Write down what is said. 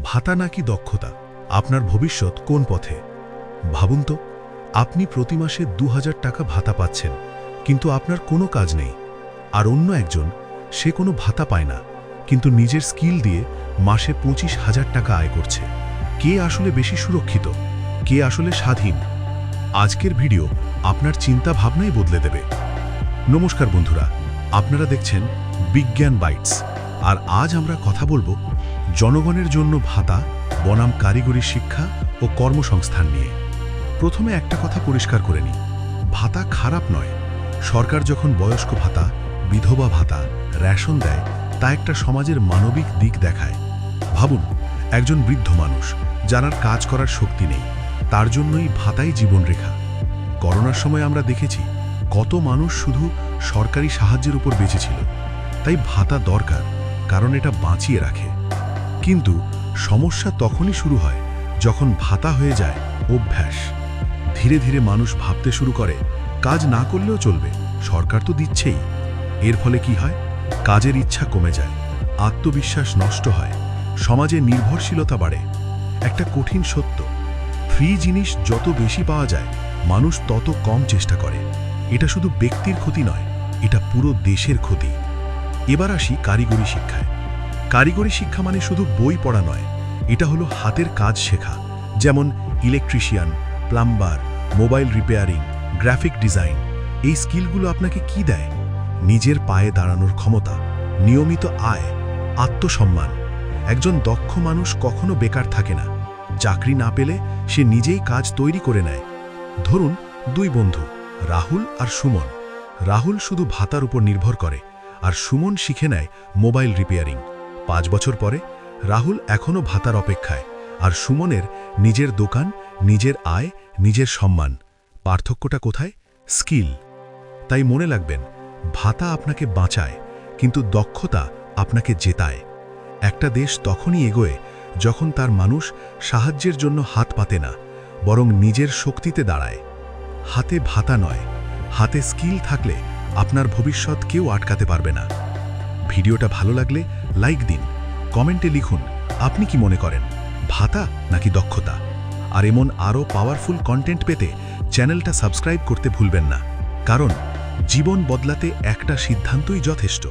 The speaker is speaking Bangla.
ভাতা নাকি দক্ষতা, আপনার ভবিষ্যৎ কোন পথে? ভাবুন তো, আপনি প্রতি মাসে 2000 টাকা ভাতা পাচ্ছেন, কিন্তু আপনার কোনো কাজ নেই। আর অন্য একজন, সে কোনো ভাতা পায় না, কিন্তু নিজের স্কিল দিয়ে মাসে 25,000 টাকা আয় করছে। কে আসলে বেশি সুরক্ষিত? কে আসলে স্বাধীন? আজকের ভিডিও আপনার চিন্তা ভাবনাই বদলে দেবে। নমস্কার বন্ধুরা, আপনারা দেখছেন বিজ্ঞান বাইটস, আর আজ আমরা কথা বলবো জনগণের জন্য ভাতা বনাম কারিগরি শিক্ষা ও কর্মসংস্থান নিয়ে। প্রথমে একটা কথা পরিষ্কার করে নিই, ভাতা খারাপ নয়। সরকার যখন বয়স্ক ভাতা, বিধবা ভাতা, রেশন দেয়, তা একটা সমাজের মানবিক দিক দেখায়। ভাবুন, একজন বৃদ্ধ মানুষ যার কাজ করার শক্তি নেই, তার জন্যই ভাতাই জীবনরেখা। করোনার সময় আমরা দেখেছি কত মানুষ শুধু সরকারি সাহায্যের উপর বেঁচে ছিল। তাই ভাতা দরকার, কারণ এটা বাঁচিয়ে রাখে। কিন্তু সমস্যা তখনই শুরু হয় যখন ভাতা হয়ে যায় অভ্যাস। ধীরে ধীরে মানুষ ভাবতে শুরু করে, কাজ না করলেও চলবে, সরকার তো দিচ্ছেই। এর ফলে কি হয়? কাজের ইচ্ছা কমে যায়, আত্মবিশ্বাস নষ্ট হয়, সমাজে নির্ভরশীলতা বাড়ে। একটা কঠিন সত্য, ফ্রি জিনিস যত বেশি পাওয়া যায়, মানুষ তত কম চেষ্টা করে। এটা শুধু ব্যক্তির ক্ষতি নয়, এটা পুরো দেশের ক্ষতি। এবার আসি কারিগরি শিক্ষায়। কারিগরি শিক্ষা মানে শুধু বই পড়া নয়, এটা হলো হাতের কাজ শেখা। যেমন electrician, plumber, mobile repairing, graphic design. এই স্কিলগুলো আপনাকে কি দেয়? নিজের পায়ে দাঁড়ানোর ক্ষমতা, নিয়মিত আয়, আত্মসম্মান। একজন দক্ষ মানুষ কখনো বেকার থাকে না। চাকরি না পেলে সে নিজেই কাজ তৈরি করে নেয়। ধরুন, দুই বন্ধু, রাহুল আর সুমন। রাহুল শুধু ভাতার উপর নির্ভর করে, আর সুমন শিখে নেয় মোবাইল রিপেয়ারিং। 5 বছর পরে রাহুল এখনও ভাতার অপেক্ষায়, আর সুমনের নিজের দোকান, নিজের আয়, নিজের সম্মান। পার্থক্যটা কোথায়? স্কিল। তাই মনে রাখবেন, ভাতা আপনাকে বাঁচায়, কিন্তু দক্ষতা আপনাকে জেতায়। একটা দেশ তখনই এগোয় যখন তার মানুষ সাহায্যের জন্য হাত পাতে না, বরং নিজের শক্তিতে দাঁড়ায়। হাতে ভাতা নয়, হাতে স্কিল থাকলে আপনার ভবিষ্যৎ কেউ আটকাতে পারবে না। ভিডিওটা ভালো লাগলে লাইক দিন, কমেন্টে লিখুন আপনি কি মনে করেন, ভাতা নাকি দক্ষতা। আর এমন আরও পাওয়ারফুল কন্টেন্ট পেতে চ্যানেলটা সাবস্ক্রাইব করতে ভুলবেন না, কারণ জীবন বদলাতে একটা সিদ্ধান্তই যথেষ্ট।